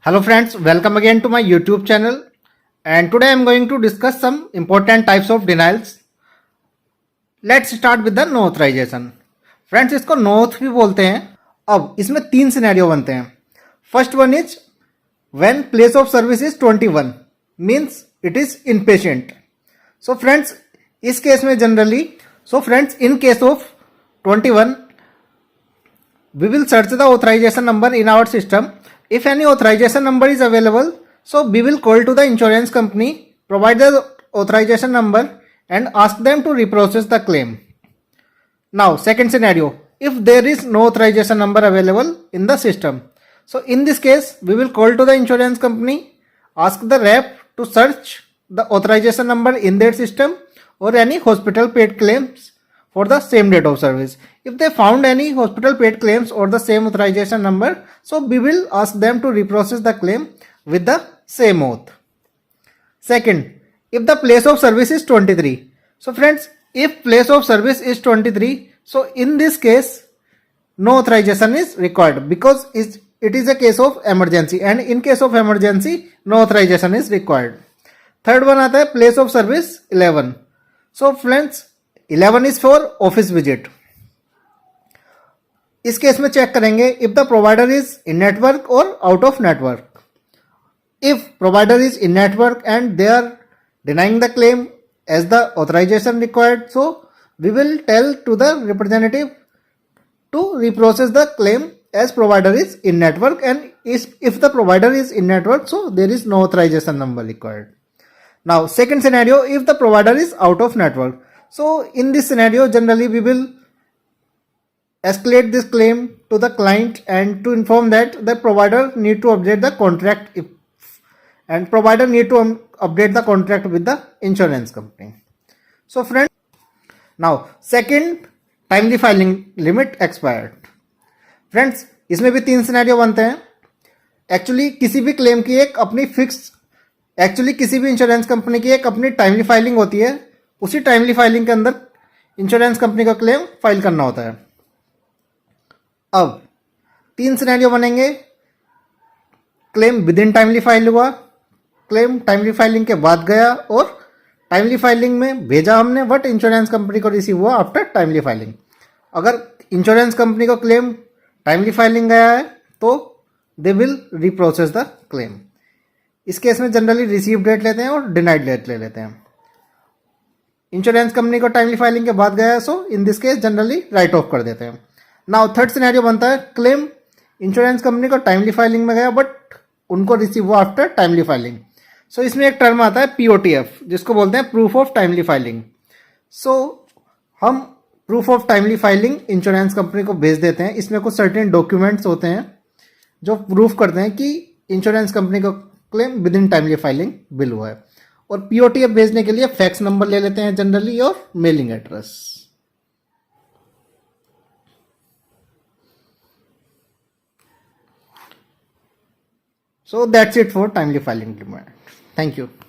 Hello friends, welcome again to my YouTube channel, and today I am going to discuss some important types of denials. Let's start with the no authorization. Friends, इसको no auth भी बोलते हैं. अब इसमें तीन scenario बनते हैं. First one is when place of service is 21 means it is inpatient. So friends, इस केस में generally, in case of 21 we will search the authorization number in our system. If any authorization number is available, so we will call to the insurance company, provide the authorization number and ask them to reprocess the claim. Now second scenario, if there is no authorization number available in the system, so in this case we will call to the insurance company, ask the rep to search the authorization number in their system or any hospital paid claims for the same date of service. If they found any hospital paid claims or the same authorization number, so we will ask them to reprocess the claim with the same auth. Second, if the place of service is 23. So friends, if place of service is 23, so in this case, no authorization is required because it is a case of emergency, and in case of emergency, no authorization is required. Third one आता है place of service 11. So friends, 11 is for office visit. इस case में check करेंगे if the provider is in network और out of network. If provider is in network and they are denying the claim as the authorization required, so we will tell to the representative to reprocess the claim as provider is in network, and if the provider is in network, so there is no authorization number required. Now second scenario, if the provider is out of network, so in this scenario generally we will escalate this claim to the client and to inform that the provider need to update the contract and provider need to update the contract with the insurance company. So friends, now second, timely filing limit expired. Friends, इसमें भी तीन scenario बनते हैं. Actually किसी भी claim की एक अपनी किसी भी इंश्योरेंस कंपनी की एक अपनी टाइमली फाइलिंग होती है. उसी टाइमली फाइलिंग के अंदर इंश्योरेंस कंपनी का क्लेम फाइल करना होता है. अब तीन सिनेरियो बनेंगे. Claim with in timely file हुआ, क्लेम टाइमली फाइलिंग के बाद गया, और टाइमली फाइलिंग में भेजा हमने बट इंश्योरेंस कंपनी को रिसीव हुआ आफ्टर टाइमली फाइलिंग. अगर इंश्योरेंस कंपनी को क्लेम टाइमली फाइलिंग गया है तो they will reprocess the claim. इस केस में जनरली रिसीव डेट लेते हैं और डिनाइड डेट ले लेते हैं. इंश्योरेंस कंपनी को टाइमली फाइलिंग के बाद गया है, so in this case generally write off कर देते हैं. नाउ थर्ड सिनेरियो बनता है क्लेम इंश्योरेंस कंपनी को टाइमली फाइलिंग में गया बट उनको रिसीव हुआ आफ्टर टाइमली फाइलिंग. सो इसमें एक टर्म आता है पीओटीएफ, जिसको बोलते हैं प्रूफ ऑफ टाइमली फाइलिंग. सो हम proof of timely filing insurance company को भेज देते हैं. इसमें कुछ सर्टेन डॉक्यूमेंट्स होते हैं जो प्रूफ करते हैं कि इंश्योरेंस कंपनी का claim with in timely filing bill हुआ है. और पीओटीएफ भेजने के लिए फैक्स नंबर ले लेते हैं जनरली और mailing address. So that's it for timely filing demand. Thank you.